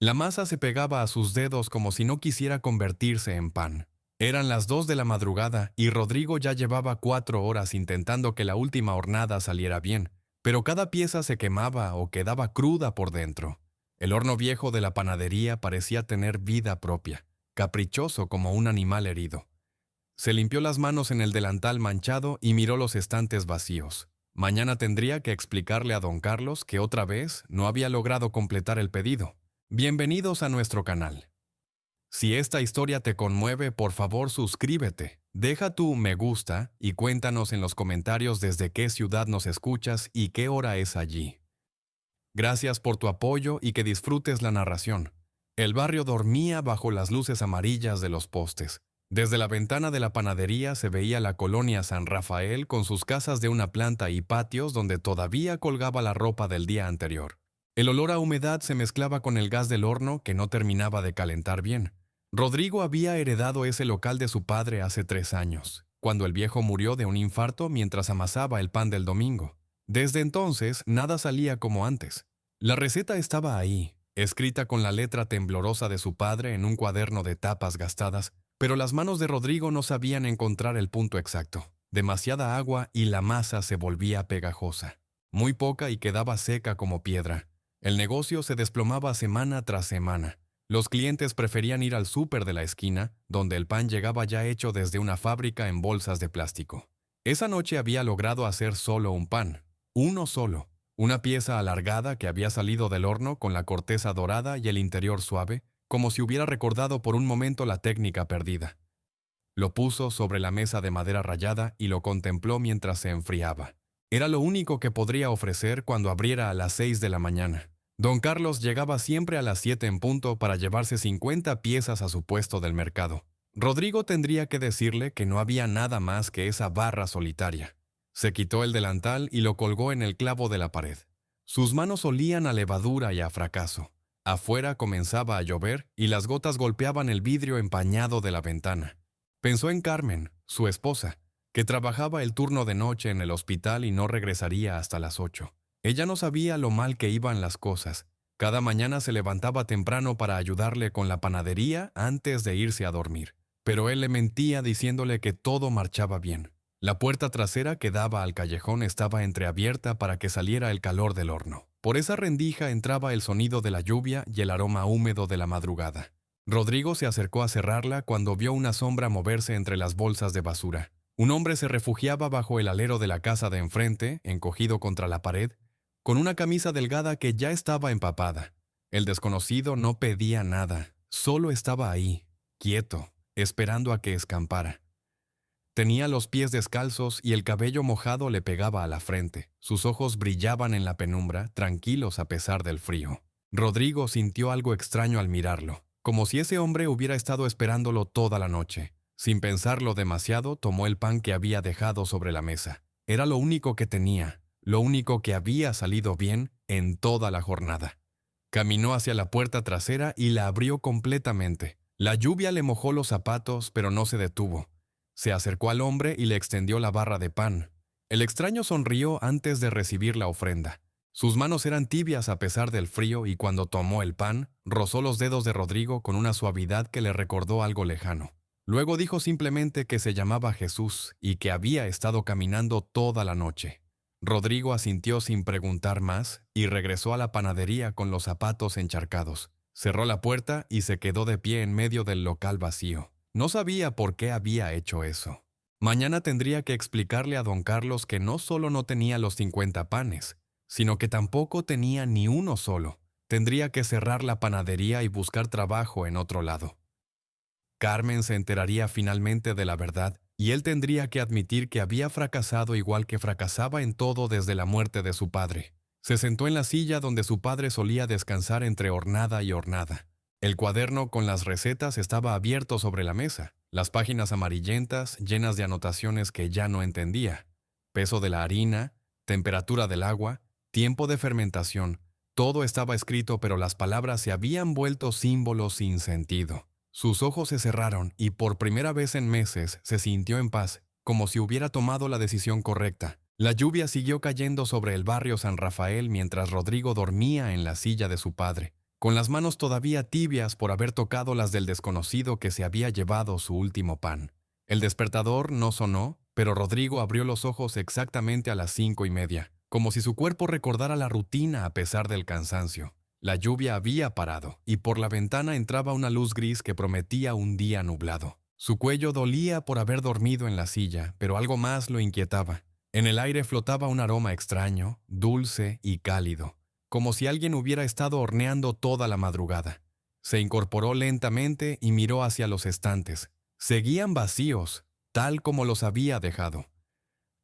La masa se pegaba a sus dedos como si no quisiera convertirse en pan. Eran las 2 de la madrugada y Rodrigo ya llevaba 4 horas intentando que la última hornada saliera bien, pero cada pieza se quemaba o quedaba cruda por dentro. El horno viejo de la panadería parecía tener vida propia, caprichoso como un animal herido. Se limpió las manos en el delantal manchado y miró los estantes vacíos. Mañana tendría que explicarle a don Carlos que otra vez no había logrado completar el pedido. Bienvenidos a nuestro canal. Si esta historia te conmueve, por favor suscríbete, deja tu me gusta y cuéntanos en los comentarios desde qué ciudad nos escuchas y qué hora es allí. Gracias por tu apoyo y que disfrutes la narración. El barrio dormía bajo las luces amarillas de los postes. Desde la ventana de la panadería se veía la colonia San Rafael con sus casas de una planta y patios donde todavía colgaba la ropa del día anterior. El olor a humedad se mezclaba con el gas del horno que no terminaba de calentar bien. Rodrigo había heredado ese local de su padre hace 3 años, cuando el viejo murió de un infarto mientras amasaba el pan del domingo. Desde entonces, nada salía como antes. La receta estaba ahí, escrita con la letra temblorosa de su padre en un cuaderno de tapas gastadas, pero las manos de Rodrigo no sabían encontrar el punto exacto. Demasiada agua y la masa se volvía pegajosa. Muy poca y quedaba seca como piedra. El negocio se desplomaba semana tras semana. Los clientes preferían ir al súper de la esquina, donde el pan llegaba ya hecho desde una fábrica en bolsas de plástico. Esa noche había logrado hacer solo un pan. Uno solo. Una pieza alargada que había salido del horno con la corteza dorada y el interior suave, como si hubiera recordado por un momento la técnica perdida. Lo puso sobre la mesa de madera rayada y lo contempló mientras se enfriaba. Era lo único que podría ofrecer cuando abriera a las 6 de la mañana. Don Carlos llegaba siempre a las 7 en punto para llevarse 50 piezas a su puesto del mercado. Rodrigo tendría que decirle que no había nada más que esa barra solitaria. Se quitó el delantal y lo colgó en el clavo de la pared. Sus manos olían a levadura y a fracaso. Afuera comenzaba a llover y las gotas golpeaban el vidrio empañado de la ventana. Pensó en Carmen, su esposa, que trabajaba el turno de noche en el hospital y no regresaría hasta las 8. Ella no sabía lo mal que iban las cosas. Cada mañana se levantaba temprano para ayudarle con la panadería antes de irse a dormir. Pero él le mentía diciéndole que todo marchaba bien. La puerta trasera que daba al callejón estaba entreabierta para que saliera el calor del horno. Por esa rendija entraba el sonido de la lluvia y el aroma húmedo de la madrugada. Rodrigo se acercó a cerrarla cuando vio una sombra moverse entre las bolsas de basura. Un hombre se refugiaba bajo el alero de la casa de enfrente, encogido contra la pared, con una camisa delgada que ya estaba empapada. El desconocido no pedía nada, solo estaba ahí, quieto, esperando a que escampara. Tenía los pies descalzos y el cabello mojado le pegaba a la frente. Sus ojos brillaban en la penumbra, tranquilos a pesar del frío. Rodrigo sintió algo extraño al mirarlo, como si ese hombre hubiera estado esperándolo toda la noche. Sin pensarlo demasiado, tomó el pan que había dejado sobre la mesa. Era lo único que tenía, lo único que había salido bien en toda la jornada. Caminó hacia la puerta trasera y la abrió completamente. La lluvia le mojó los zapatos, pero no se detuvo. Se acercó al hombre y le extendió la barra de pan. El extraño sonrió antes de recibir la ofrenda. Sus manos eran tibias a pesar del frío y cuando tomó el pan, rozó los dedos de Rodrigo con una suavidad que le recordó algo lejano. Luego dijo simplemente que se llamaba Jesús y que había estado caminando toda la noche. Rodrigo asintió sin preguntar más y regresó a la panadería con los zapatos encharcados. Cerró la puerta y se quedó de pie en medio del local vacío. No sabía por qué había hecho eso. Mañana tendría que explicarle a don Carlos que no solo no tenía los 50 panes, sino que tampoco tenía ni uno solo. Tendría que cerrar la panadería y buscar trabajo en otro lado. Carmen se enteraría finalmente de la verdad y él tendría que admitir que había fracasado igual que fracasaba en todo desde la muerte de su padre. Se sentó en la silla donde su padre solía descansar entre hornada y hornada. El cuaderno con las recetas estaba abierto sobre la mesa, las páginas amarillentas llenas de anotaciones que ya no entendía. Peso de la harina, temperatura del agua, tiempo de fermentación, todo estaba escrito pero las palabras se habían vuelto símbolos sin sentido. Sus ojos se cerraron y por primera vez en meses se sintió en paz, como si hubiera tomado la decisión correcta. La lluvia siguió cayendo sobre el barrio San Rafael mientras Rodrigo dormía en la silla de su padre. con las manos todavía tibias por haber tocado las del desconocido que se había llevado su último pan. El despertador no sonó, pero Rodrigo abrió los ojos exactamente a las 5:30, como si su cuerpo recordara la rutina a pesar del cansancio. La lluvia había parado, y por la ventana entraba una luz gris que prometía un día nublado. Su cuello dolía por haber dormido en la silla, pero algo más lo inquietaba. En el aire flotaba un aroma extraño, dulce y cálido, como si alguien hubiera estado horneando toda la madrugada. Se incorporó lentamente y miró hacia los estantes. Seguían vacíos, tal como los había dejado.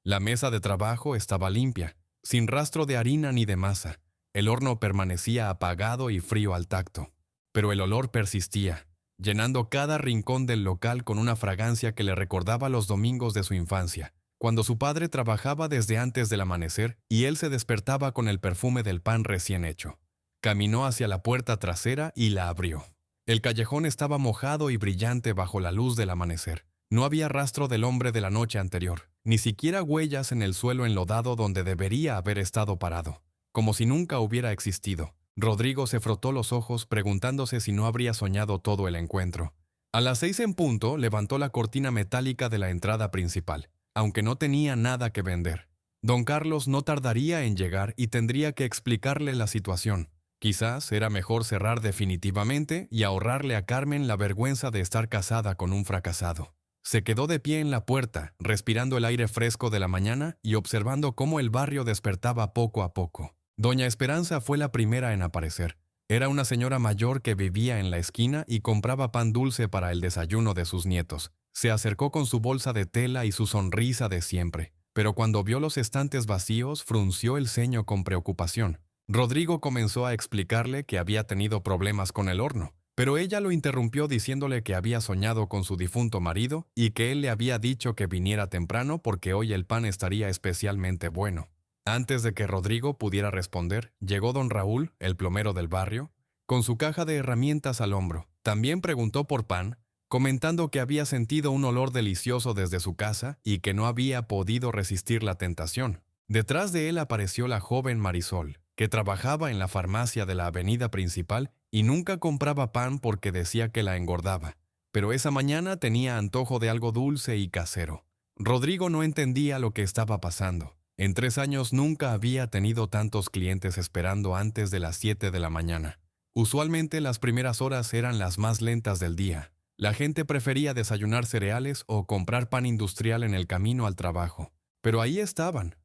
La mesa de trabajo estaba limpia, sin rastro de harina ni de masa. El horno permanecía apagado y frío al tacto, pero el olor persistía, llenando cada rincón del local con una fragancia que le recordaba los domingos de su infancia, cuando su padre trabajaba desde antes del amanecer y él se despertaba con el perfume del pan recién hecho. Caminó hacia la puerta trasera y la abrió. El callejón estaba mojado y brillante bajo la luz del amanecer. No había rastro del hombre de la noche anterior, ni siquiera huellas en el suelo enlodado donde debería haber estado parado, como si nunca hubiera existido. Rodrigo se frotó los ojos preguntándose si no habría soñado todo el encuentro. A las 6 en punto levantó la cortina metálica de la entrada principal, aunque no tenía nada que vender. Don Carlos no tardaría en llegar y tendría que explicarle la situación. Quizás era mejor cerrar definitivamente y ahorrarle a Carmen la vergüenza de estar casada con un fracasado. Se quedó de pie en la puerta, respirando el aire fresco de la mañana y observando cómo el barrio despertaba poco a poco. Doña Esperanza fue la primera en aparecer. Era una señora mayor que vivía en la esquina y compraba pan dulce para el desayuno de sus nietos. Se acercó con su bolsa de tela y su sonrisa de siempre, pero cuando vio los estantes vacíos frunció el ceño con preocupación. Rodrigo comenzó a explicarle que había tenido problemas con el horno, pero ella lo interrumpió diciéndole que había soñado con su difunto marido y que él le había dicho que viniera temprano porque hoy el pan estaría especialmente bueno. Antes de que Rodrigo pudiera responder, llegó don Raúl, el plomero del barrio, con su caja de herramientas al hombro. También preguntó por pan, comentando que había sentido un olor delicioso desde su casa y que no había podido resistir la tentación. Detrás de él apareció la joven Marisol, que trabajaba en la farmacia de la avenida principal y nunca compraba pan porque decía que la engordaba. Pero esa mañana tenía antojo de algo dulce y casero. Rodrigo no entendía lo que estaba pasando. En 3 años nunca había tenido tantos clientes esperando antes de las 7 de la mañana. Usualmente las primeras horas eran las más lentas del día. La gente prefería desayunar cereales o comprar pan industrial en el camino al trabajo. Pero ahí estaban,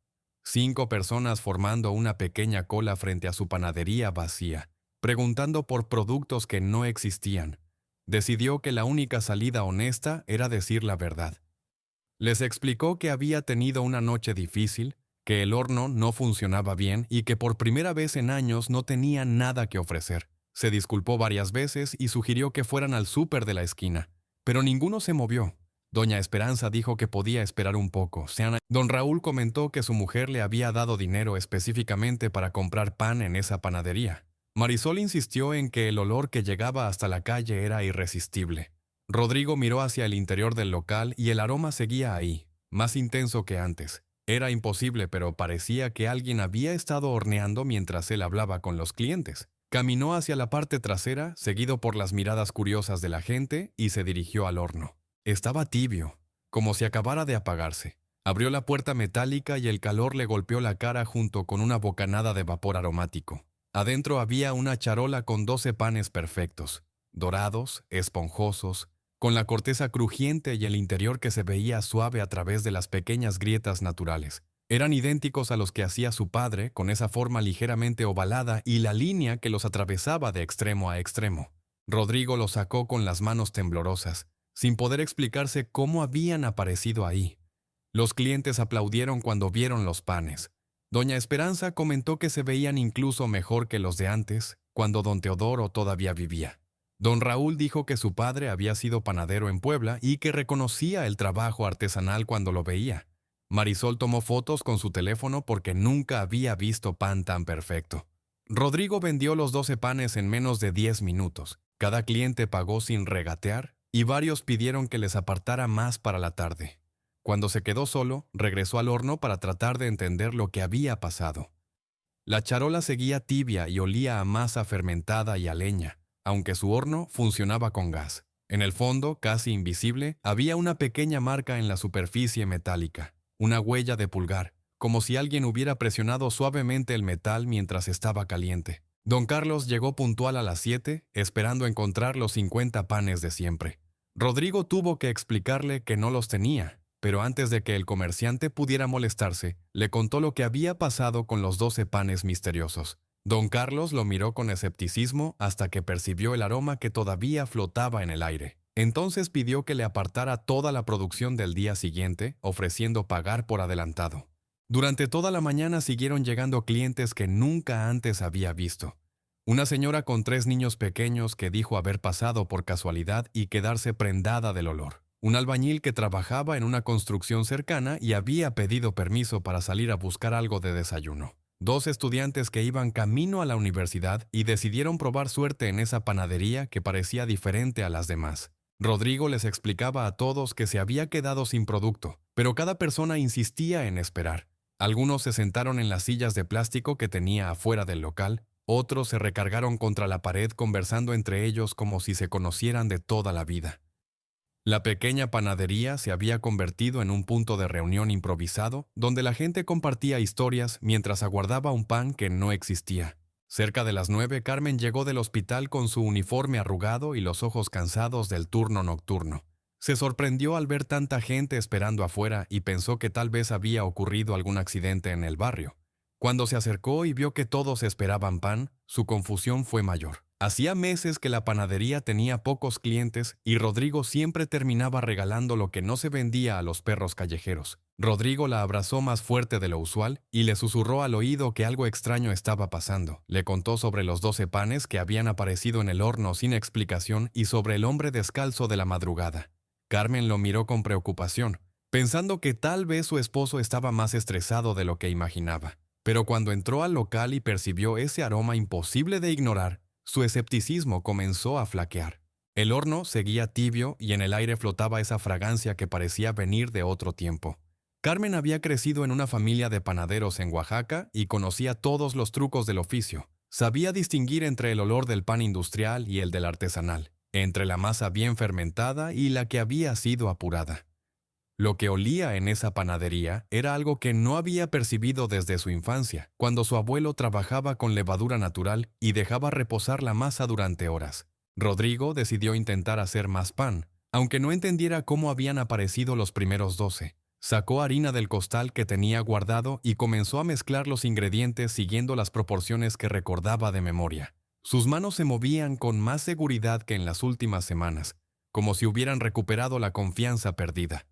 5 personas formando una pequeña cola frente a su panadería vacía, preguntando por productos que no existían. Decidió que la única salida honesta era decir la verdad. Les explicó que había tenido una noche difícil, que el horno no funcionaba bien y que por primera vez en años no tenía nada que ofrecer. Se disculpó varias veces y sugirió que fueran al súper de la esquina, pero ninguno se movió. Doña Esperanza dijo que podía esperar un poco. Don Raúl comentó que su mujer le había dado dinero específicamente para comprar pan en esa panadería. Marisol insistió en que el olor que llegaba hasta la calle era irresistible. Rodrigo miró hacia el interior del local y el aroma seguía ahí, más intenso que antes. Era imposible, pero parecía que alguien había estado horneando mientras él hablaba con los clientes. Caminó hacia la parte trasera, seguido por las miradas curiosas de la gente, y se dirigió al horno. Estaba tibio, como si acabara de apagarse. Abrió la puerta metálica y el calor le golpeó la cara junto con una bocanada de vapor aromático. Adentro había una charola con 12 panes perfectos, dorados, esponjosos, con la corteza crujiente y el interior que se veía suave a través de las pequeñas grietas naturales. Eran idénticos a los que hacía su padre, con esa forma ligeramente ovalada y la línea que los atravesaba de extremo a extremo. Rodrigo los sacó con las manos temblorosas, sin poder explicarse cómo habían aparecido ahí. Los clientes aplaudieron cuando vieron los panes. Doña Esperanza comentó que se veían incluso mejor que los de antes, cuando don Teodoro todavía vivía. Don Raúl dijo que su padre había sido panadero en Puebla y que reconocía el trabajo artesanal cuando lo veía. Marisol tomó fotos con su teléfono porque nunca había visto pan tan perfecto. Rodrigo vendió los 12 panes en menos de 10 minutos. Cada cliente pagó sin regatear y varios pidieron que les apartara más para la tarde. Cuando se quedó solo, regresó al horno para tratar de entender lo que había pasado. La charola seguía tibia y olía a masa fermentada y a leña, aunque su horno funcionaba con gas. En el fondo, casi invisible, había una pequeña marca en la superficie metálica, una huella de pulgar, como si alguien hubiera presionado suavemente el metal mientras estaba caliente. Don Carlos llegó puntual a las 7, esperando encontrar los 50 panes de siempre. Rodrigo tuvo que explicarle que no los tenía, pero antes de que el comerciante pudiera molestarse, le contó lo que había pasado con los 12 panes misteriosos. Don Carlos lo miró con escepticismo hasta que percibió el aroma que todavía flotaba en el aire. Entonces pidió que le apartara toda la producción del día siguiente, ofreciendo pagar por adelantado. Durante toda la mañana siguieron llegando clientes que nunca antes había visto. Una señora con 3 niños pequeños que dijo haber pasado por casualidad y quedarse prendada del olor. Un albañil que trabajaba en una construcción cercana y había pedido permiso para salir a buscar algo de desayuno. 2 estudiantes que iban camino a la universidad y decidieron probar suerte en esa panadería que parecía diferente a las demás. Rodrigo les explicaba a todos que se había quedado sin producto, pero cada persona insistía en esperar. Algunos se sentaron en las sillas de plástico que tenía afuera del local, otros se recargaron contra la pared conversando entre ellos como si se conocieran de toda la vida. La pequeña panadería se había convertido en un punto de reunión improvisado donde la gente compartía historias mientras aguardaba un pan que no existía. Cerca de las 9, Carmen llegó del hospital con su uniforme arrugado y los ojos cansados del turno nocturno. Se sorprendió al ver tanta gente esperando afuera y pensó que tal vez había ocurrido algún accidente en el barrio. Cuando se acercó y vio que todos esperaban pan, su confusión fue mayor. Hacía meses que la panadería tenía pocos clientes y Rodrigo siempre terminaba regalando lo que no se vendía a los perros callejeros. Rodrigo la abrazó más fuerte de lo usual y le susurró al oído que algo extraño estaba pasando. Le contó sobre los 12 panes que habían aparecido en el horno sin explicación y sobre el hombre descalzo de la madrugada. Carmen lo miró con preocupación, pensando que tal vez su esposo estaba más estresado de lo que imaginaba. Pero cuando entró al local y percibió ese aroma imposible de ignorar, su escepticismo comenzó a flaquear. El horno seguía tibio y en el aire flotaba esa fragancia que parecía venir de otro tiempo. Carmen había crecido en una familia de panaderos en Oaxaca y conocía todos los trucos del oficio. Sabía distinguir entre el olor del pan industrial y el del artesanal, entre la masa bien fermentada y la que había sido apurada. Lo que olía en esa panadería era algo que no había percibido desde su infancia, cuando su abuelo trabajaba con levadura natural y dejaba reposar la masa durante horas. Rodrigo decidió intentar hacer más pan, aunque no entendiera cómo habían aparecido los primeros 12. Sacó harina del costal que tenía guardado y comenzó a mezclar los ingredientes siguiendo las proporciones que recordaba de memoria. Sus manos se movían con más seguridad que en las últimas semanas, como si hubieran recuperado la confianza perdida.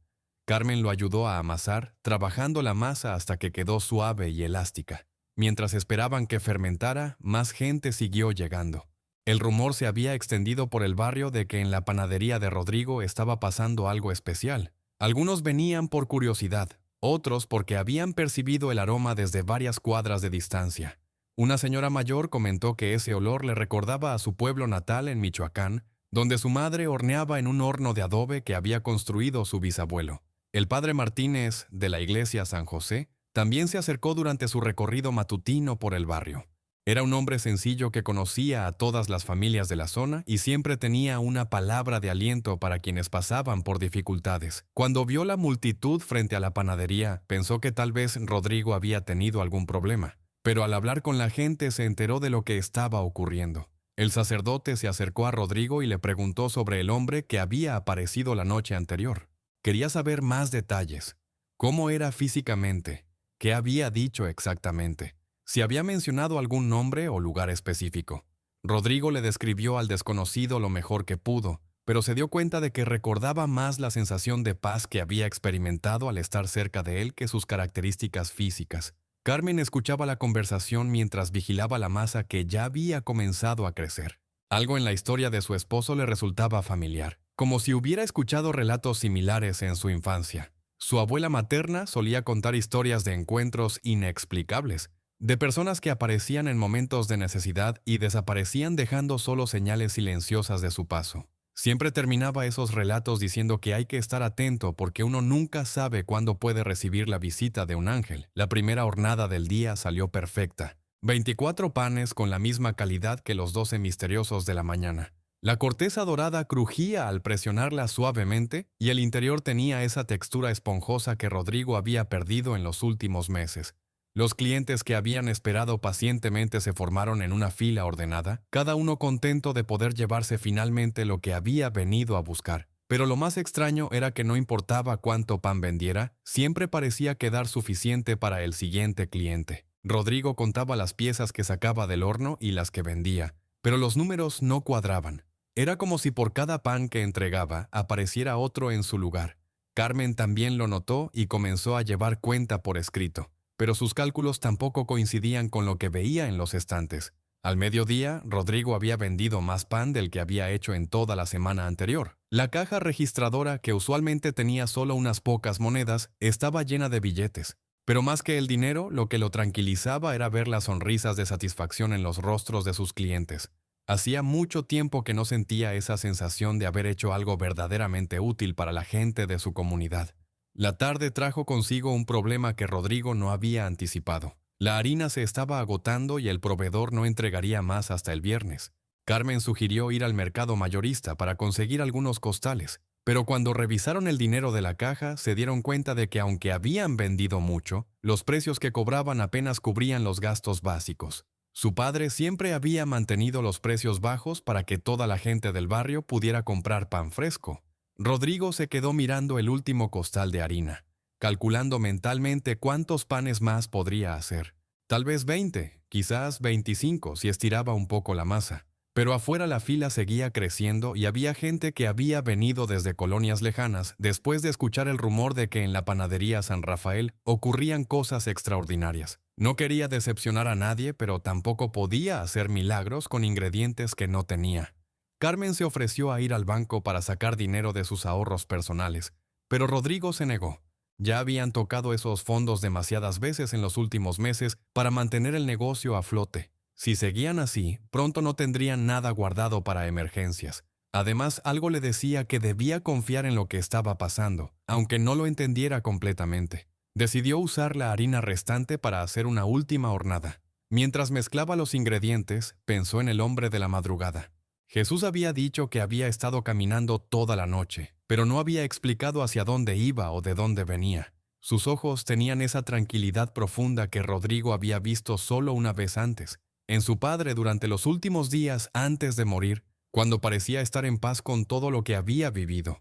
Carmen lo ayudó a amasar, trabajando la masa hasta que quedó suave y elástica. Mientras esperaban que fermentara, más gente siguió llegando. El rumor se había extendido por el barrio de que en la panadería de Rodrigo estaba pasando algo especial. Algunos venían por curiosidad, otros porque habían percibido el aroma desde varias cuadras de distancia. Una señora mayor comentó que ese olor le recordaba a su pueblo natal en Michoacán, donde su madre horneaba en un horno de adobe que había construido su bisabuelo. El padre Martínez, de la iglesia San José, también se acercó durante su recorrido matutino por el barrio. Era un hombre sencillo que conocía a todas las familias de la zona y siempre tenía una palabra de aliento para quienes pasaban por dificultades. Cuando vio la multitud frente a la panadería, pensó que tal vez Rodrigo había tenido algún problema, pero al hablar con la gente se enteró de lo que estaba ocurriendo. El sacerdote se acercó a Rodrigo y le preguntó sobre el hombre que había aparecido la noche anterior. Quería saber más detalles. ¿Cómo era físicamente? ¿Qué había dicho exactamente? Si había mencionado algún nombre o lugar específico. Rodrigo le describió al desconocido lo mejor que pudo, pero se dio cuenta de que recordaba más la sensación de paz que había experimentado al estar cerca de él que sus características físicas. Carmen escuchaba la conversación mientras vigilaba la masa que ya había comenzado a crecer. Algo en la historia de su esposo le resultaba familiar, como si hubiera escuchado relatos similares en su infancia. Su abuela materna solía contar historias de encuentros inexplicables, de personas que aparecían en momentos de necesidad y desaparecían dejando solo señales silenciosas de su paso. Siempre terminaba esos relatos diciendo que hay que estar atento porque uno nunca sabe cuándo puede recibir la visita de un ángel. La primera hornada del día salió perfecta. 24 panes con la misma calidad que los 12 misteriosos de la mañana. La corteza dorada crujía al presionarla suavemente y el interior tenía esa textura esponjosa que Rodrigo había perdido en los últimos meses. Los clientes que habían esperado pacientemente se formaron en una fila ordenada, cada uno contento de poder llevarse finalmente lo que había venido a buscar. Pero lo más extraño era que no importaba cuánto pan vendiera, siempre parecía quedar suficiente para el siguiente cliente. Rodrigo contaba las piezas que sacaba del horno y las que vendía, pero los números no cuadraban. Era como si por cada pan que entregaba apareciera otro en su lugar. Carmen también lo notó y comenzó a llevar cuenta por escrito, pero sus cálculos tampoco coincidían con lo que veía en los estantes. Al mediodía, Rodrigo había vendido más pan del que había hecho en toda la semana anterior. La caja registradora, que usualmente tenía solo unas pocas monedas, estaba llena de billetes. Pero más que el dinero, lo que lo tranquilizaba era ver las sonrisas de satisfacción en los rostros de sus clientes. Hacía mucho tiempo que no sentía esa sensación de haber hecho algo verdaderamente útil para la gente de su comunidad. La tarde trajo consigo un problema que Rodrigo no había anticipado. La harina se estaba agotando y el proveedor no entregaría más hasta el viernes. Carmen sugirió ir al mercado mayorista para conseguir algunos costales, pero cuando revisaron el dinero de la caja se dieron cuenta de que aunque habían vendido mucho, los precios que cobraban apenas cubrían los gastos básicos. Su padre siempre había mantenido los precios bajos para que toda la gente del barrio pudiera comprar pan fresco. Rodrigo se quedó mirando el último costal de harina, calculando mentalmente cuántos panes más podría hacer. Tal vez 20, quizás 25 si estiraba un poco la masa. Pero afuera la fila seguía creciendo y había gente que había venido desde colonias lejanas después de escuchar el rumor de que en la panadería San Rafael ocurrían cosas extraordinarias. No quería decepcionar a nadie, pero tampoco podía hacer milagros con ingredientes que no tenía. Carmen se ofreció a ir al banco para sacar dinero de sus ahorros personales, pero Rodrigo se negó. Ya habían tocado esos fondos demasiadas veces en los últimos meses para mantener el negocio a flote. Si seguían así, pronto no tendrían nada guardado para emergencias. Además, algo le decía que debía confiar en lo que estaba pasando, aunque no lo entendiera completamente. Decidió usar la harina restante para hacer una última hornada. Mientras mezclaba los ingredientes, pensó en el hombre de la madrugada. Jesús había dicho que había estado caminando toda la noche, pero no había explicado hacia dónde iba o de dónde venía. Sus ojos tenían esa tranquilidad profunda que Rodrigo había visto solo una vez antes, en su padre durante los últimos días antes de morir, cuando parecía estar en paz con todo lo que había vivido.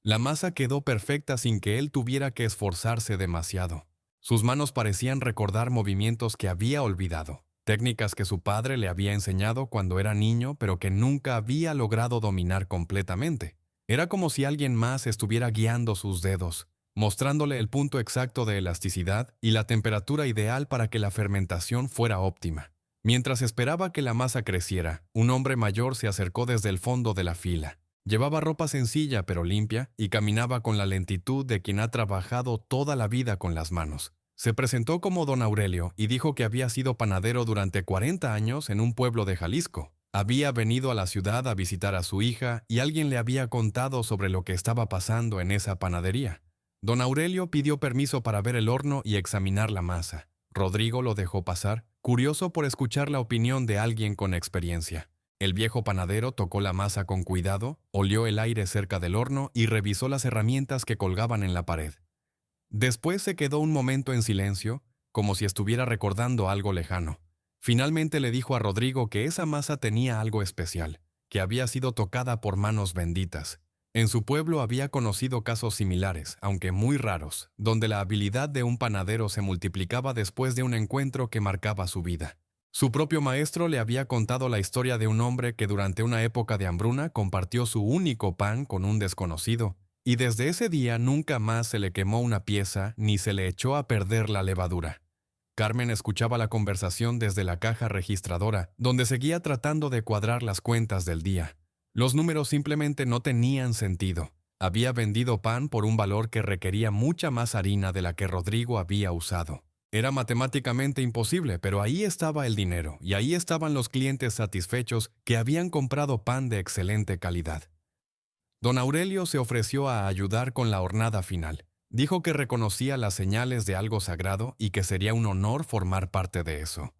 La masa quedó perfecta sin que él tuviera que esforzarse demasiado. Sus manos parecían recordar movimientos que había olvidado, técnicas que su padre le había enseñado cuando era niño pero que nunca había logrado dominar completamente. Era como si alguien más estuviera guiando sus dedos, mostrándole el punto exacto de elasticidad y la temperatura ideal para que la fermentación fuera óptima. Mientras esperaba que la masa creciera, un hombre mayor se acercó desde el fondo de la fila. Llevaba ropa sencilla pero limpia y caminaba con la lentitud de quien ha trabajado toda la vida con las manos. Se presentó como don Aurelio y dijo que había sido panadero durante 40 años en un pueblo de Jalisco. Había venido a la ciudad a visitar a su hija y alguien le había contado sobre lo que estaba pasando en esa panadería. Don Aurelio pidió permiso para ver el horno y examinar la masa. Rodrigo lo dejó pasar, curioso por escuchar la opinión de alguien con experiencia. El viejo panadero tocó la masa con cuidado, olió el aire cerca del horno y revisó las herramientas que colgaban en la pared. Después se quedó un momento en silencio, como si estuviera recordando algo lejano. Finalmente le dijo a Rodrigo que esa masa tenía algo especial, que había sido tocada por manos benditas. En su pueblo había conocido casos similares, aunque muy raros, donde la habilidad de un panadero se multiplicaba después de un encuentro que marcaba su vida. Su propio maestro le había contado la historia de un hombre que durante una época de hambruna compartió su único pan con un desconocido, y desde ese día nunca más se le quemó una pieza ni se le echó a perder la levadura. Carmen escuchaba la conversación desde la caja registradora, donde seguía tratando de cuadrar las cuentas del día. Los números simplemente no tenían sentido. Había vendido pan por un valor que requería mucha más harina de la que Rodrigo había usado. Era matemáticamente imposible, pero ahí estaba el dinero, y ahí estaban los clientes satisfechos que habían comprado pan de excelente calidad. Don Aurelio se ofreció a ayudar con la hornada final. Dijo que reconocía las señales de algo sagrado y que sería un honor formar parte de eso.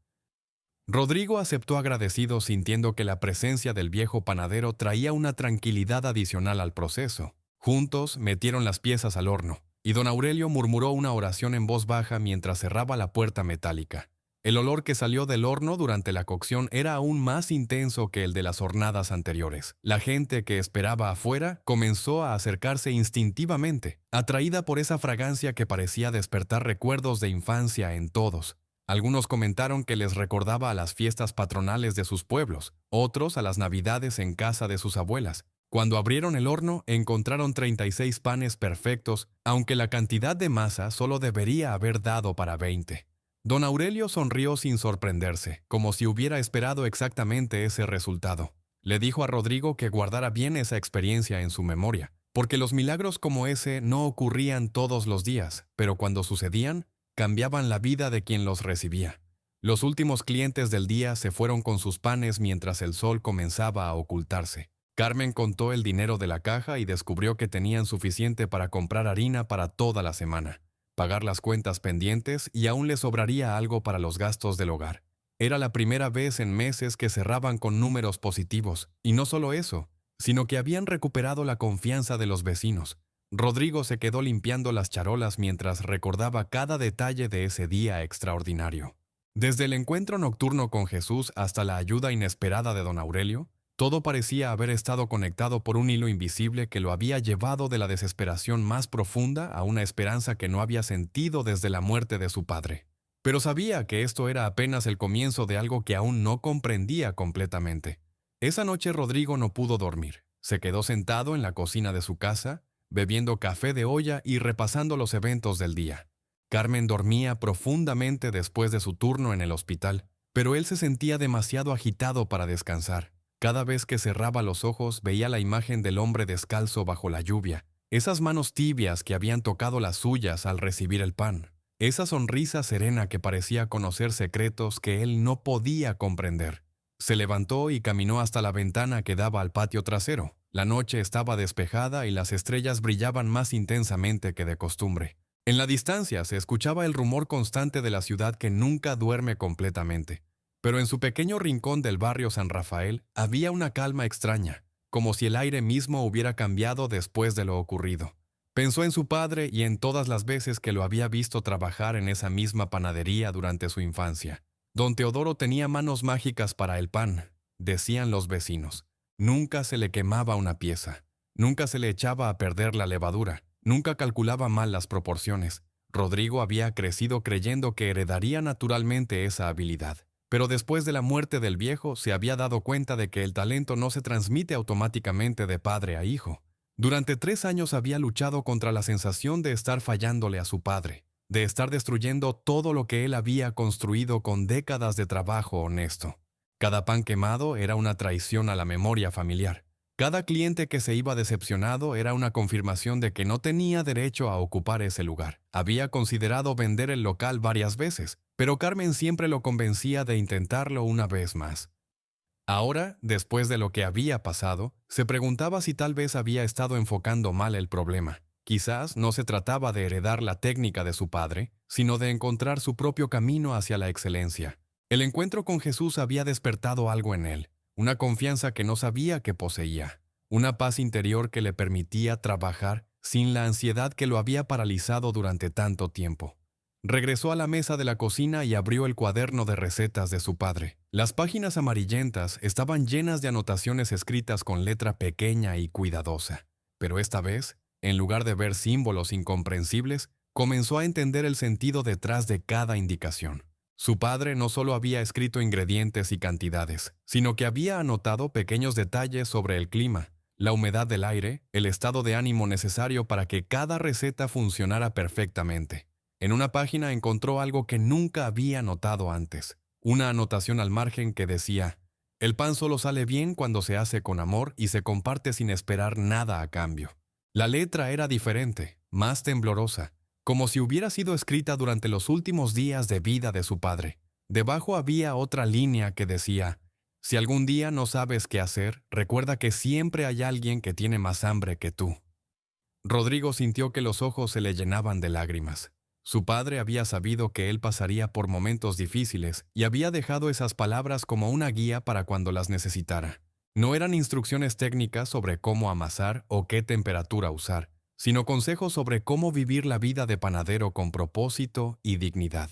Rodrigo aceptó agradecido, sintiendo que la presencia del viejo panadero traía una tranquilidad adicional al proceso. Juntos metieron las piezas al horno, y don Aurelio murmuró una oración en voz baja mientras cerraba la puerta metálica. El olor que salió del horno durante la cocción era aún más intenso que el de las hornadas anteriores. La gente que esperaba afuera comenzó a acercarse instintivamente, atraída por esa fragancia que parecía despertar recuerdos de infancia en todos. Algunos comentaron que les recordaba a las fiestas patronales de sus pueblos, otros a las navidades en casa de sus abuelas. Cuando abrieron el horno, encontraron 36 panes perfectos, aunque la cantidad de masa solo debería haber dado para 20. Don Aurelio sonrió sin sorprenderse, como si hubiera esperado exactamente ese resultado. Le dijo a Rodrigo que guardara bien esa experiencia en su memoria, porque los milagros como ese no ocurrían todos los días, pero cuando sucedían, cambiaban la vida de quien los recibía. Los últimos clientes del día se fueron con sus panes mientras el sol comenzaba a ocultarse. Carmen contó el dinero de la caja y descubrió que tenían suficiente para comprar harina para toda la semana, pagar las cuentas pendientes y aún le sobraría algo para los gastos del hogar. Era la primera vez en meses que cerraban con números positivos, y no solo eso, sino que habían recuperado la confianza de los vecinos. Rodrigo se quedó limpiando las charolas mientras recordaba cada detalle de ese día extraordinario. Desde el encuentro nocturno con Jesús hasta la ayuda inesperada de don Aurelio, todo parecía haber estado conectado por un hilo invisible que lo había llevado de la desesperación más profunda a una esperanza que no había sentido desde la muerte de su padre. Pero sabía que esto era apenas el comienzo de algo que aún no comprendía completamente. Esa noche Rodrigo no pudo dormir. Se quedó sentado en la cocina de su casa, bebiendo café de olla y repasando los eventos del día. Carmen dormía profundamente después de su turno en el hospital, pero él se sentía demasiado agitado para descansar. Cada vez que cerraba los ojos veía la imagen del hombre descalzo bajo la lluvia, esas manos tibias que habían tocado las suyas al recibir el pan, esa sonrisa serena que parecía conocer secretos que él no podía comprender. Se levantó y caminó hasta la ventana que daba al patio trasero. La noche estaba despejada y las estrellas brillaban más intensamente que de costumbre. En la distancia se escuchaba el rumor constante de la ciudad que nunca duerme completamente. Pero en su pequeño rincón del barrio San Rafael había una calma extraña, como si el aire mismo hubiera cambiado después de lo ocurrido. Pensó en su padre y en todas las veces que lo había visto trabajar en esa misma panadería durante su infancia. Don Teodoro tenía manos mágicas para el pan, decían los vecinos. Nunca se le quemaba una pieza, nunca se le echaba a perder la levadura, nunca calculaba mal las proporciones. Rodrigo había crecido creyendo que heredaría naturalmente esa habilidad. Pero después de la muerte del viejo se había dado cuenta de que el talento no se transmite automáticamente de padre a hijo. Durante 3 años había luchado contra la sensación de estar fallándole a su padre, de estar destruyendo todo lo que él había construido con décadas de trabajo honesto. Cada pan quemado era una traición a la memoria familiar. Cada cliente que se iba decepcionado era una confirmación de que no tenía derecho a ocupar ese lugar. Había considerado vender el local varias veces, pero Carmen siempre lo convencía de intentarlo una vez más. Ahora, después de lo que había pasado, se preguntaba si tal vez había estado enfocando mal el problema. Quizás no se trataba de heredar la técnica de su padre, sino de encontrar su propio camino hacia la excelencia. El encuentro con Jesús había despertado algo en él, una confianza que no sabía que poseía, una paz interior que le permitía trabajar sin la ansiedad que lo había paralizado durante tanto tiempo. Regresó a la mesa de la cocina y abrió el cuaderno de recetas de su padre. Las páginas amarillentas estaban llenas de anotaciones escritas con letra pequeña y cuidadosa. Pero esta vez, en lugar de ver símbolos incomprensibles, comenzó a entender el sentido detrás de cada indicación. Su padre no solo había escrito ingredientes y cantidades, sino que había anotado pequeños detalles sobre el clima, la humedad del aire, el estado de ánimo necesario para que cada receta funcionara perfectamente. En una página encontró algo que nunca había notado antes, una anotación al margen que decía: «El pan solo sale bien cuando se hace con amor y se comparte sin esperar nada a cambio». La letra era diferente, más temblorosa, como si hubiera sido escrita durante los últimos días de vida de su padre. Debajo había otra línea que decía: «Si algún día no sabes qué hacer, recuerda que siempre hay alguien que tiene más hambre que tú». Rodrigo sintió que los ojos se le llenaban de lágrimas. Su padre había sabido que él pasaría por momentos difíciles y había dejado esas palabras como una guía para cuando las necesitara. No eran instrucciones técnicas sobre cómo amasar o qué temperatura usar, sino consejos sobre cómo vivir la vida de panadero con propósito y dignidad.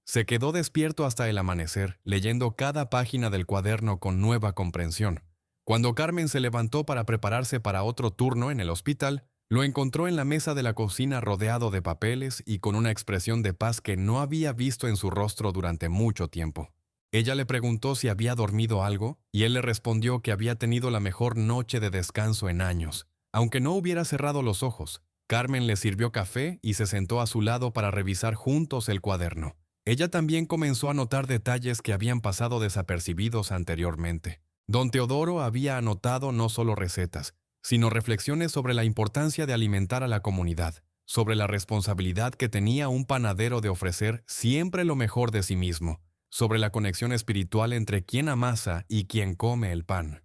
Se quedó despierto hasta el amanecer, leyendo cada página del cuaderno con nueva comprensión. Cuando Carmen se levantó para prepararse para otro turno en el hospital, lo encontró en la mesa de la cocina rodeado de papeles y con una expresión de paz que no había visto en su rostro durante mucho tiempo. Ella le preguntó si había dormido algo, y él le respondió que había tenido la mejor noche de descanso en años, aunque no hubiera cerrado los ojos. Carmen le sirvió café y se sentó a su lado para revisar juntos el cuaderno. Ella también comenzó a notar detalles que habían pasado desapercibidos anteriormente. Don Teodoro había anotado no solo recetas, sino reflexiones sobre la importancia de alimentar a la comunidad, sobre la responsabilidad que tenía un panadero de ofrecer siempre lo mejor de sí mismo, sobre la conexión espiritual entre quien amasa y quien come el pan.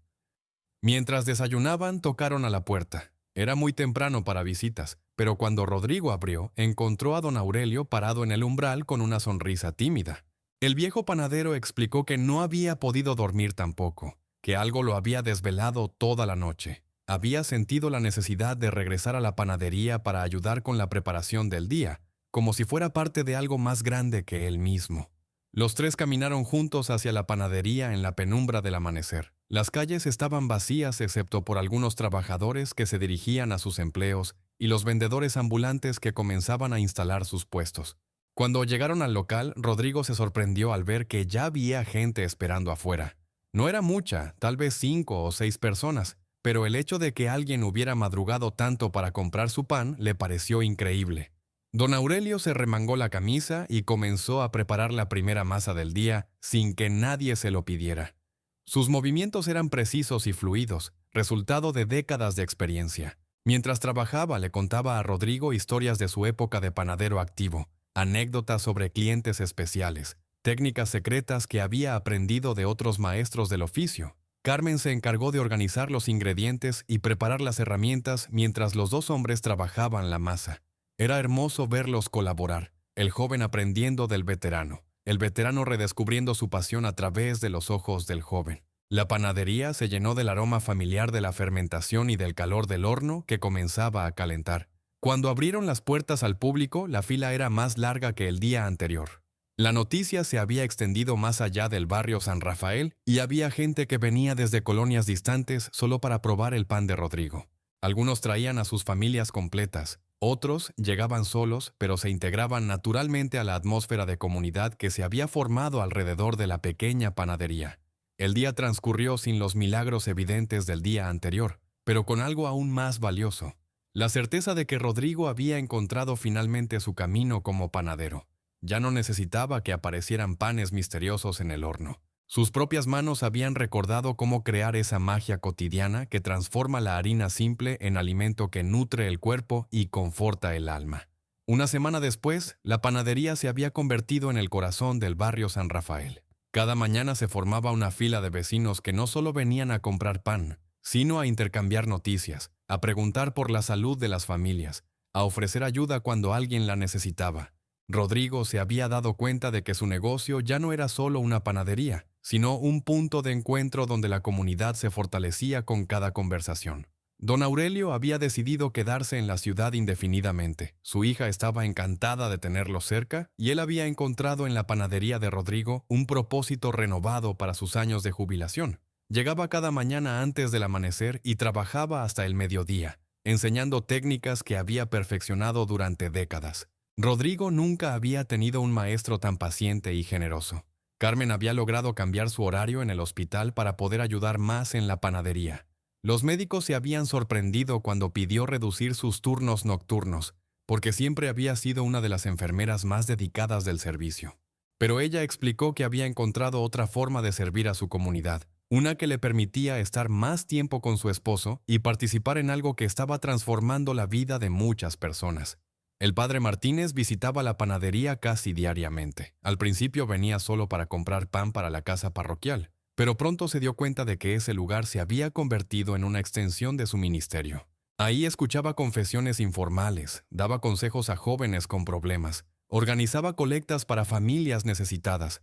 Mientras desayunaban, tocaron a la puerta. Era muy temprano para visitas, pero cuando Rodrigo abrió, encontró a don Aurelio parado en el umbral con una sonrisa tímida. El viejo panadero explicó que no había podido dormir tampoco, que algo lo había desvelado toda la noche. Había sentido la necesidad de regresar a la panadería para ayudar con la preparación del día, como si fuera parte de algo más grande que él mismo. Los tres caminaron juntos hacia la panadería en la penumbra del amanecer. Las calles estaban vacías excepto por algunos trabajadores que se dirigían a sus empleos y los vendedores ambulantes que comenzaban a instalar sus puestos. Cuando llegaron al local, Rodrigo se sorprendió al ver que ya había gente esperando afuera. No era mucha, tal vez 5 o 6 personas, pero el hecho de que alguien hubiera madrugado tanto para comprar su pan le pareció increíble. Don Aurelio se remangó la camisa y comenzó a preparar la primera masa del día sin que nadie se lo pidiera. Sus movimientos eran precisos y fluidos, resultado de décadas de experiencia. Mientras trabajaba, le contaba a Rodrigo historias de su época de panadero activo, anécdotas sobre clientes especiales, técnicas secretas que había aprendido de otros maestros del oficio. Carmen se encargó de organizar los ingredientes y preparar las herramientas mientras los dos hombres trabajaban la masa. Era hermoso verlos colaborar, el joven aprendiendo del veterano, el veterano redescubriendo su pasión a través de los ojos del joven. La panadería se llenó del aroma familiar de la fermentación y del calor del horno que comenzaba a calentar. Cuando abrieron las puertas al público, la fila era más larga que el día anterior. La noticia se había extendido más allá del barrio San Rafael y había gente que venía desde colonias distantes solo para probar el pan de Rodrigo. Algunos traían a sus familias completas. Otros llegaban solos, pero se integraban naturalmente a la atmósfera de comunidad que se había formado alrededor de la pequeña panadería. El día transcurrió sin los milagros evidentes del día anterior, pero con algo aún más valioso: la certeza de que Rodrigo había encontrado finalmente su camino como panadero. Ya no necesitaba que aparecieran panes misteriosos en el horno. Sus propias manos habían recordado cómo crear esa magia cotidiana que transforma la harina simple en alimento que nutre el cuerpo y conforta el alma. Una semana después, la panadería se había convertido en el corazón del barrio San Rafael. Cada mañana se formaba una fila de vecinos que no solo venían a comprar pan, sino a intercambiar noticias, a preguntar por la salud de las familias, a ofrecer ayuda cuando alguien la necesitaba. Rodrigo se había dado cuenta de que su negocio ya no era solo una panadería, sino un punto de encuentro donde la comunidad se fortalecía con cada conversación. Don Aurelio había decidido quedarse en la ciudad indefinidamente. Su hija estaba encantada de tenerlo cerca y él había encontrado en la panadería de Rodrigo un propósito renovado para sus años de jubilación. Llegaba cada mañana antes del amanecer y trabajaba hasta el mediodía, enseñando técnicas que había perfeccionado durante décadas. Rodrigo nunca había tenido un maestro tan paciente y generoso. Carmen había logrado cambiar su horario en el hospital para poder ayudar más en la panadería. Los médicos se habían sorprendido cuando pidió reducir sus turnos nocturnos, porque siempre había sido una de las enfermeras más dedicadas del servicio. Pero ella explicó que había encontrado otra forma de servir a su comunidad, una que le permitía estar más tiempo con su esposo y participar en algo que estaba transformando la vida de muchas personas. El padre Martínez visitaba la panadería casi diariamente. Al principio venía solo para comprar pan para la casa parroquial, pero pronto se dio cuenta de que ese lugar se había convertido en una extensión de su ministerio. Ahí escuchaba confesiones informales, daba consejos a jóvenes con problemas, organizaba colectas para familias necesitadas.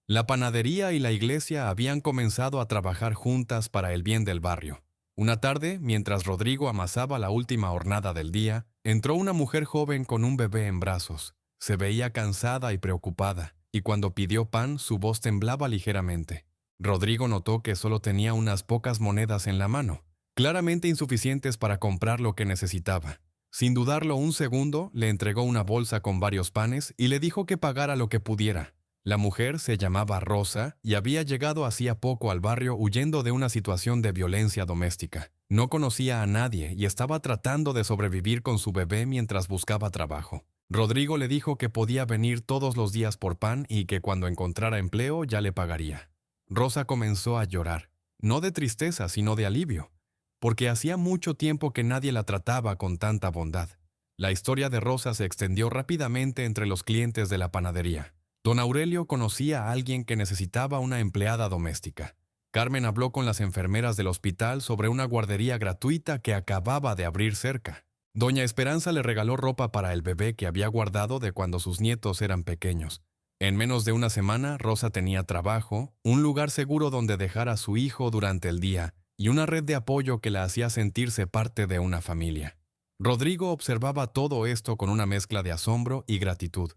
La panadería y la iglesia habían comenzado a trabajar juntas para el bien del barrio. Una tarde, mientras Rodrigo amasaba la última hornada del día, entró una mujer joven con un bebé en brazos. Se veía cansada y preocupada, y cuando pidió pan, su voz temblaba ligeramente. Rodrigo notó que solo tenía unas pocas monedas en la mano, claramente insuficientes para comprar lo que necesitaba. Sin dudarlo un segundo, le entregó una bolsa con varios panes y le dijo que pagara lo que pudiera. La mujer se llamaba Rosa y había llegado hacía poco al barrio huyendo de una situación de violencia doméstica. No conocía a nadie y estaba tratando de sobrevivir con su bebé mientras buscaba trabajo. Rodrigo le dijo que podía venir todos los días por pan y que cuando encontrara empleo ya le pagaría. Rosa comenzó a llorar, no de tristeza sino de alivio, porque hacía mucho tiempo que nadie la trataba con tanta bondad. La historia de Rosa se extendió rápidamente entre los clientes de la panadería. Don Aurelio conocía a alguien que necesitaba una empleada doméstica. Carmen habló con las enfermeras del hospital sobre una guardería gratuita que acababa de abrir cerca. Doña Esperanza le regaló ropa para el bebé que había guardado de cuando sus nietos eran pequeños. En menos de una semana, Rosa tenía trabajo, un lugar seguro donde dejar a su hijo durante el día y una red de apoyo que la hacía sentirse parte de una familia. Rodrigo observaba todo esto con una mezcla de asombro y gratitud.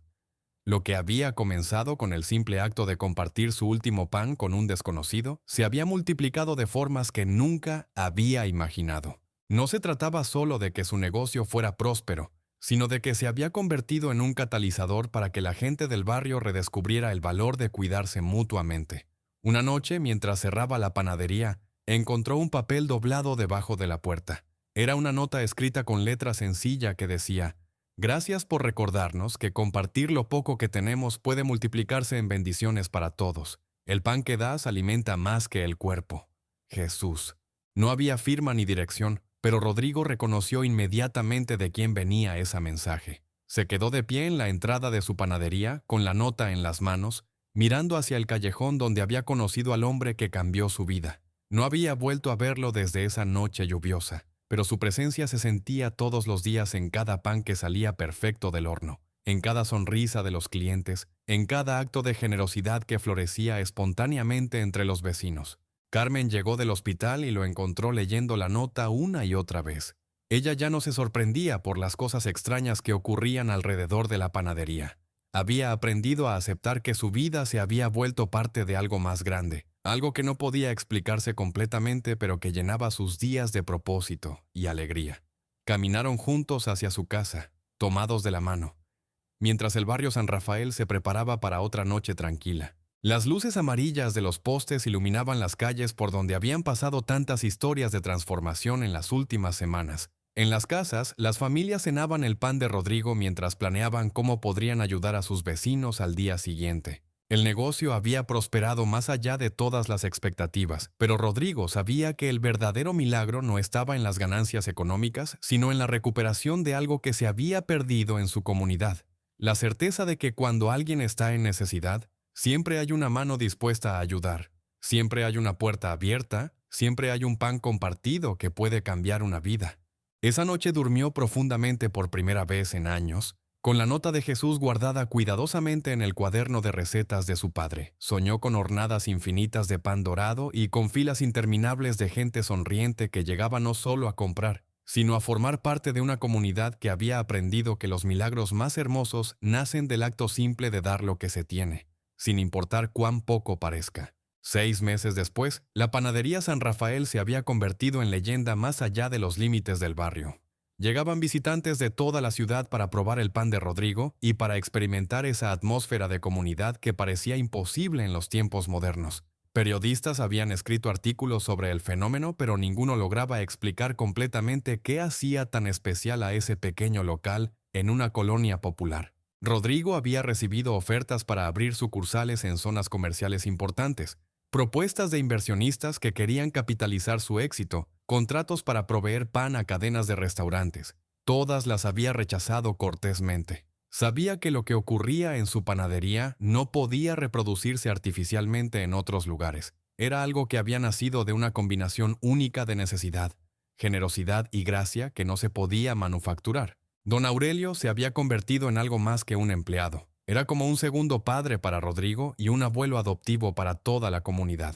Lo que había comenzado con el simple acto de compartir su último pan con un desconocido se había multiplicado de formas que nunca había imaginado. No se trataba solo de que su negocio fuera próspero, sino de que se había convertido en un catalizador para que la gente del barrio redescubriera el valor de cuidarse mutuamente. Una noche, mientras cerraba la panadería, encontró un papel doblado debajo de la puerta. Era una nota escrita con letra sencilla que decía: «Gracias por recordarnos que compartir lo poco que tenemos puede multiplicarse en bendiciones para todos. El pan que das alimenta más que el cuerpo. Jesús». No había firma ni dirección, pero Rodrigo reconoció inmediatamente de quién venía ese mensaje. Se quedó de pie en la entrada de su panadería, con la nota en las manos, mirando hacia el callejón donde había conocido al hombre que cambió su vida. No había vuelto a verlo desde esa noche lluviosa, pero su presencia se sentía todos los días en cada pan que salía perfecto del horno, en cada sonrisa de los clientes, en cada acto de generosidad que florecía espontáneamente entre los vecinos. Carmen llegó del hospital y lo encontró leyendo la nota una y otra vez. Ella ya no se sorprendía por las cosas extrañas que ocurrían alrededor de la panadería. Había aprendido a aceptar que su vida se había vuelto parte de algo más grande, algo que no podía explicarse completamente, pero que llenaba sus días de propósito y alegría. Caminaron juntos hacia su casa, tomados de la mano, mientras el barrio San Rafael se preparaba para otra noche tranquila. Las luces amarillas de los postes iluminaban las calles por donde habían pasado tantas historias de transformación en las últimas semanas. En las casas, las familias cenaban el pan de Rodrigo mientras planeaban cómo podrían ayudar a sus vecinos al día siguiente. El negocio había prosperado más allá de todas las expectativas, pero Rodrigo sabía que el verdadero milagro no estaba en las ganancias económicas, sino en la recuperación de algo que se había perdido en su comunidad. La certeza de que cuando alguien está en necesidad, siempre hay una mano dispuesta a ayudar, siempre hay una puerta abierta, siempre hay un pan compartido que puede cambiar una vida. Esa noche durmió profundamente por primera vez en años, con la nota de Jesús guardada cuidadosamente en el cuaderno de recetas de su padre. Soñó con hornadas infinitas de pan dorado y con filas interminables de gente sonriente que llegaba no solo a comprar, sino a formar parte de una comunidad que había aprendido que los milagros más hermosos nacen del acto simple de dar lo que se tiene, sin importar cuán poco parezca. 6 meses después, la panadería San Rafael se había convertido en leyenda más allá de los límites del barrio. Llegaban visitantes de toda la ciudad para probar el pan de Rodrigo y para experimentar esa atmósfera de comunidad que parecía imposible en los tiempos modernos. Periodistas habían escrito artículos sobre el fenómeno, pero ninguno lograba explicar completamente qué hacía tan especial a ese pequeño local en una colonia popular. Rodrigo había recibido ofertas para abrir sucursales en zonas comerciales importantes, propuestas de inversionistas que querían capitalizar su éxito, contratos para proveer pan a cadenas de restaurantes. Todas las había rechazado cortésmente. Sabía que lo que ocurría en su panadería no podía reproducirse artificialmente en otros lugares. Era algo que había nacido de una combinación única de necesidad, generosidad y gracia que no se podía manufacturar. Don Aurelio se había convertido en algo más que un empleado. Era como un segundo padre para Rodrigo y un abuelo adoptivo para toda la comunidad.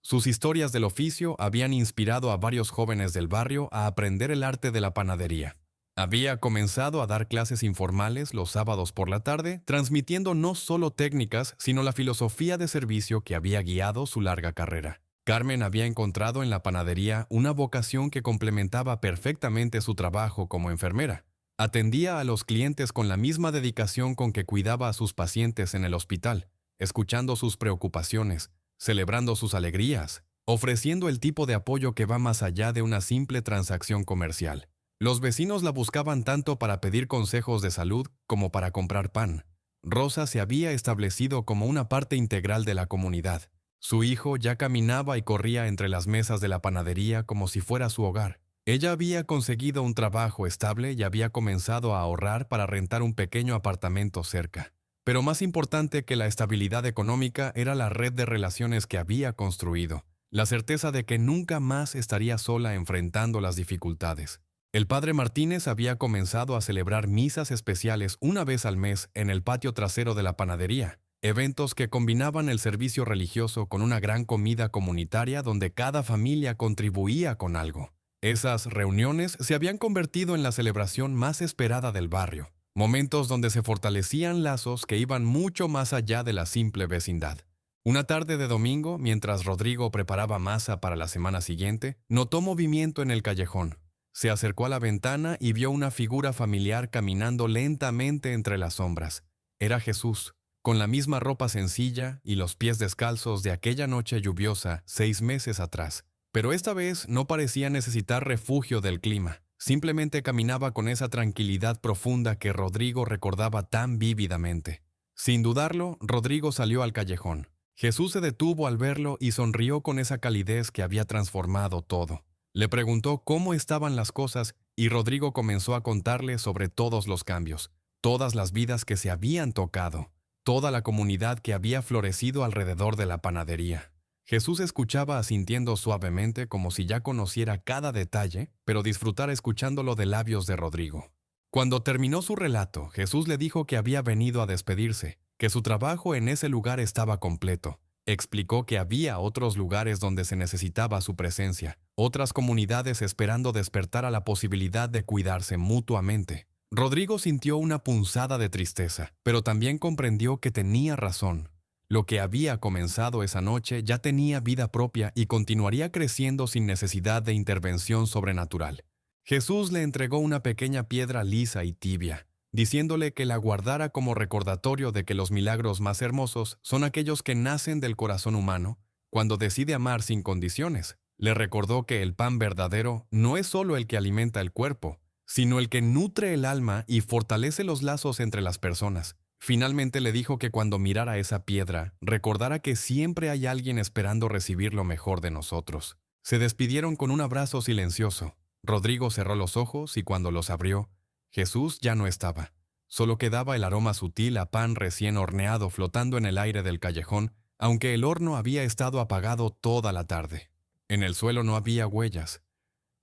Sus historias del oficio habían inspirado a varios jóvenes del barrio a aprender el arte de la panadería. Había comenzado a dar clases informales los sábados por la tarde, transmitiendo no solo técnicas, sino la filosofía de servicio que había guiado su larga carrera. Carmen había encontrado en la panadería una vocación que complementaba perfectamente su trabajo como enfermera. Atendía a los clientes con la misma dedicación con que cuidaba a sus pacientes en el hospital, escuchando sus preocupaciones, celebrando sus alegrías, ofreciendo el tipo de apoyo que va más allá de una simple transacción comercial. Los vecinos la buscaban tanto para pedir consejos de salud como para comprar pan. Rosa se había establecido como una parte integral de la comunidad. Su hijo ya caminaba y corría entre las mesas de la panadería como si fuera su hogar. Ella había conseguido un trabajo estable y había comenzado a ahorrar para rentar un pequeño apartamento cerca. Pero más importante que la estabilidad económica era la red de relaciones que había construido, la certeza de que nunca más estaría sola enfrentando las dificultades. El padre Martínez había comenzado a celebrar misas especiales una vez al mes en el patio trasero de la panadería, eventos que combinaban el servicio religioso con una gran comida comunitaria donde cada familia contribuía con algo. Esas reuniones se habían convertido en la celebración más esperada del barrio, momentos donde se fortalecían lazos que iban mucho más allá de la simple vecindad. Una tarde de domingo, mientras Rodrigo preparaba masa para la semana siguiente, notó movimiento en el callejón. Se acercó a la ventana y vio una figura familiar caminando lentamente entre las sombras. Era Jesús, con la misma ropa sencilla y los pies descalzos de aquella noche lluviosa 6 meses atrás. Pero esta vez no parecía necesitar refugio del clima. Simplemente caminaba con esa tranquilidad profunda que Rodrigo recordaba tan vívidamente. Sin dudarlo, Rodrigo salió al callejón. Jesús se detuvo al verlo y sonrió con esa calidez que había transformado todo. Le preguntó cómo estaban las cosas y Rodrigo comenzó a contarle sobre todos los cambios, todas las vidas que se habían tocado, toda la comunidad que había florecido alrededor de la panadería. Jesús escuchaba asintiendo suavemente como si ya conociera cada detalle, pero disfrutara escuchándolo de labios de Rodrigo. Cuando terminó su relato, Jesús le dijo que había venido a despedirse, que su trabajo en ese lugar estaba completo. Explicó que había otros lugares donde se necesitaba su presencia, otras comunidades esperando despertar a la posibilidad de cuidarse mutuamente. Rodrigo sintió una punzada de tristeza, pero también comprendió que tenía razón. Lo que había comenzado esa noche ya tenía vida propia y continuaría creciendo sin necesidad de intervención sobrenatural. Jesús le entregó una pequeña piedra lisa y tibia, diciéndole que la guardara como recordatorio de que los milagros más hermosos son aquellos que nacen del corazón humano cuando decide amar sin condiciones. Le recordó que el pan verdadero no es solo el que alimenta el cuerpo, sino el que nutre el alma y fortalece los lazos entre las personas. Finalmente le dijo que cuando mirara esa piedra, recordara que siempre hay alguien esperando recibir lo mejor de nosotros. Se despidieron con un abrazo silencioso. Rodrigo cerró los ojos y cuando los abrió, Jesús ya no estaba. Solo quedaba el aroma sutil a pan recién horneado flotando en el aire del callejón, aunque el horno había estado apagado toda la tarde. En el suelo no había huellas,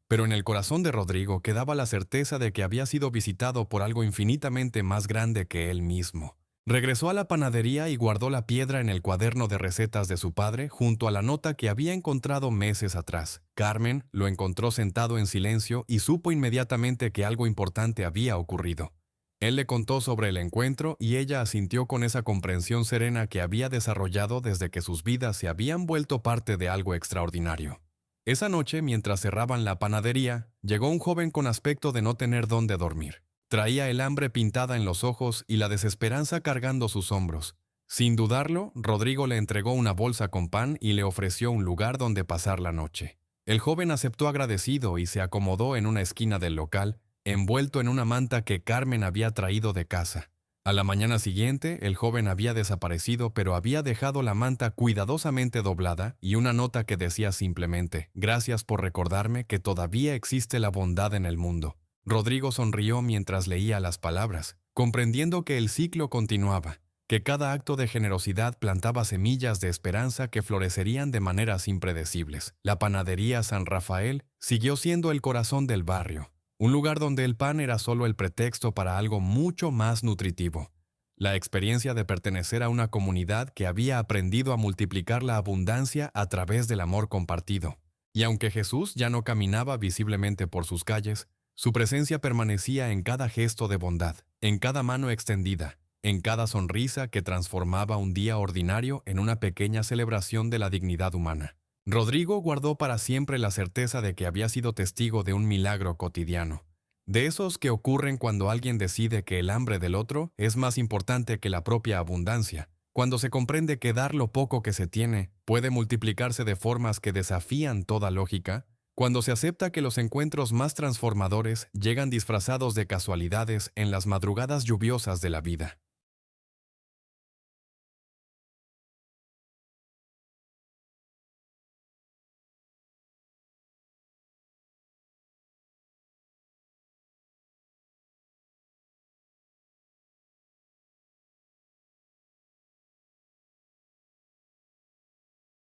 pero en el corazón de Rodrigo quedaba la certeza de que había sido visitado por algo infinitamente más grande que él mismo. Regresó a la panadería y guardó la piedra en el cuaderno de recetas de su padre junto a la nota que había encontrado meses atrás. Carmen lo encontró sentado en silencio y supo inmediatamente que algo importante había ocurrido. Él le contó sobre el encuentro y ella asintió con esa comprensión serena que había desarrollado desde que sus vidas se habían vuelto parte de algo extraordinario. Esa noche, mientras cerraban la panadería, llegó un joven con aspecto de no tener dónde dormir. Traía el hambre pintada en los ojos y la desesperanza cargando sus hombros. Sin dudarlo, Rodrigo le entregó una bolsa con pan y le ofreció un lugar donde pasar la noche. El joven aceptó agradecido y se acomodó en una esquina del local, envuelto en una manta que Carmen había traído de casa. A la mañana siguiente, el joven había desaparecido, pero había dejado la manta cuidadosamente doblada y una nota que decía simplemente: «Gracias por recordarme que todavía existe la bondad en el mundo». Rodrigo sonrió mientras leía las palabras, comprendiendo que el ciclo continuaba. que cada acto de generosidad plantaba semillas de esperanza que florecerían de maneras impredecibles. La panadería San Rafael siguió siendo el corazón del barrio, un lugar donde el pan era solo el pretexto para algo mucho más nutritivo. La experiencia de pertenecer a una comunidad que había aprendido a multiplicar la abundancia a través del amor compartido. Y aunque Jesús ya no caminaba visiblemente por sus calles, su presencia permanecía en cada gesto de bondad, en cada mano extendida, en cada sonrisa que transformaba un día ordinario en una pequeña celebración de la dignidad humana. Rodrigo guardó para siempre la certeza de que había sido testigo de un milagro cotidiano, de esos que ocurren cuando alguien decide que el hambre del otro es más importante que la propia abundancia, cuando se comprende que dar lo poco que se tiene puede multiplicarse de formas que desafían toda lógica, cuando se acepta que los encuentros más transformadores llegan disfrazados de casualidades en las madrugadas lluviosas de la vida.